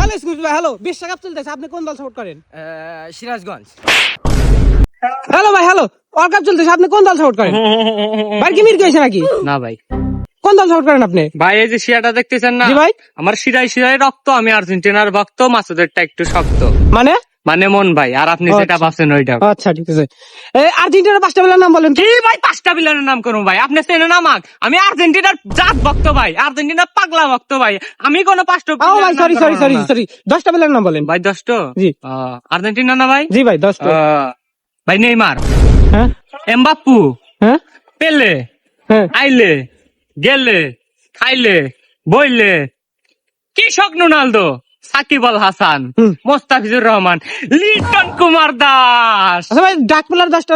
Hello excuse ভাই, hello, বিশ্বকাপ চলতেছে, আপনি কোন দল সাপোর্ট করেন? সিরাজগঞ্জ। হ্যালো ভাই, হ্যালো, ওয়ার্ল্ড কাপ চলতেছে, আপনি কোন দল সাপোর্ট করেন? ভাই কি মির কইছে নাকি? না ভাই, কোন দল সাপোর্ট করেন আপনি? ভাই এই যে শিরাটা দেখতেছেন না, জি ভাই। আমার শিরায় শিরায় রক্ত, আমি আর্জেন্টিনার ভক্ত, মাসুদেরটা একটু শক্ত, মানে মানে মন ভাই। আর আপনি যেটা ভাবছেন ওইটা। আচ্ছা ঠিক আছে। আর্জেন্টিনার পাঁচটা প্লেয়ারের নাম বলেন তো। কি ভাই 5টা বিলিয়নের নাম করুন ভাই? আপনি চেনেন আমাক? আমি আর্জেন্টিনার জাত ভক্ত ভাই, আর্জেন্টিনার পাগলা ভক্ত ভাই। আমি কোনো 5টা ও ভাই, সরি সরি সরি সরি, 10টা প্লেয়ারের নাম বলেন ভাই। 10টা? জি। আর্জেন্টিনা না ভাই? জি ভাই, 10টা। ভাই নেইমার, হ্যাঁ এমবাপ্পু, হ্যাঁ পেলে, হ্যাঁ। আইলে, গেলে, খাইলে, বইলে, কৃষক রোনালদো, সাকিব আল হাসান, মোস্তাফিজুর রহমান, লিটন কুমার দাস। আচ্ছা ভাই, ডাক প্লেয়ার 10টা,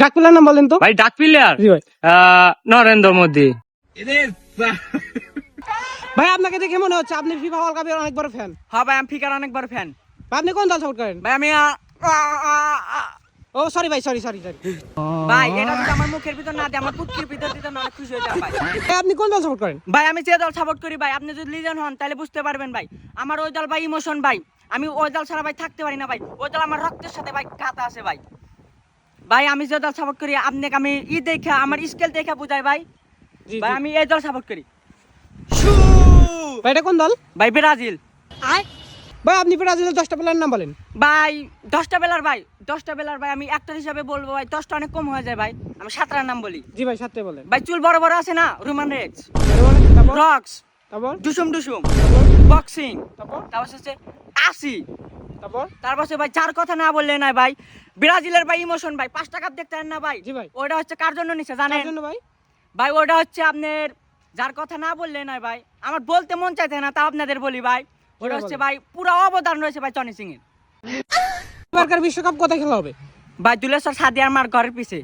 ডাক প্লেয়ার নাম বলেন তো। ভাই ডাক প্লেয়ার জি ভাই। নরেন্দ্র মোদী। ভাই আপনাকে দেখে মনে হচ্ছে আপনি ফিফা ওয়ার্ল্ড কাপের অনেক বড় ফ্যান। হ্যাঁ ভাই, আমি ফিকার অনেক বড় ফ্যান। আপনি কোন দল সাপোর্ট করেন? ভাই আমি ও সরি ভাই, সরি সরি সরি। ভাই এটা যদি আমার মুখের ভিতর না দিয়ে আমার পুটকির ভিতর দিতে না, অনেক খুশি হইতাম ভাই। আপনি কোন দল সাপোর্ট করেন? ভাই আমি যে দল সাপোর্ট করি ভাই, আপনি যদি লিজেন্ড হন তাহলে বুঝতে পারবেন ভাই। আমার ওই দল ভাই ইমোশন ভাই, আমি ওই দল ছাড়া ভাই থাকতে পারি না ভাই। ওই দল আমার রক্তের সাথে ভাই গাঁথা আছে ভাই। ভাই আমি যে দল সাপোর্ট করি, আপনাকে আমি দেখে আমার স্কেল দেখে বুঝাই ভাই। জি, ভাই জি। আমি এই দল সাপোর্ট করি। ভাই এটা কোন দল? ভাই ব্রাজিল। ভাই আপনি ব্রাজিলের 10টা প্লেয়ারের নাম বলেন। ভাই 10টা বেলার ভাই, 10টা বেলার ভাই আমি একটা হিসাবে বলবো ভাই, 10টা অনেক কম হয়ে যায় ভাই। আমি 7টার নাম বলি। জি ভাই, 7টা বলেন। ভাই চুল বড় বড় আছে না, রোমান রেক্স, তারপর রক্স, তারপর ডুসুম ডুসুম, বক্সিং, তারপর তারপর হচ্ছে আসি, তারপর তারপর ভাই চার কথা না বললে না ভাই। ব্রাজিলের ভাই ইমোশন ভাই, 5টা কাপ দেখতে না ভাই। জি ভাই। ওটা হচ্ছে কার জন্য নিছে জানেন? কার জন্য ভাই? ভাই ওটা হচ্ছে আপনার, যার কথা না বললে না ভাই, আমার বলতে মন চাইছে না, তাও আপনাদের বলি ভাই। ওটা হচ্ছে ভাই পুরো অবদান রয়েছে ভাই টনি সিং এর। এবারকার বিশ্বকাপ কোথায় খেলা হবে? ভাই দুলেশ্বর সাদিয়ার মার ঘরের পিছে।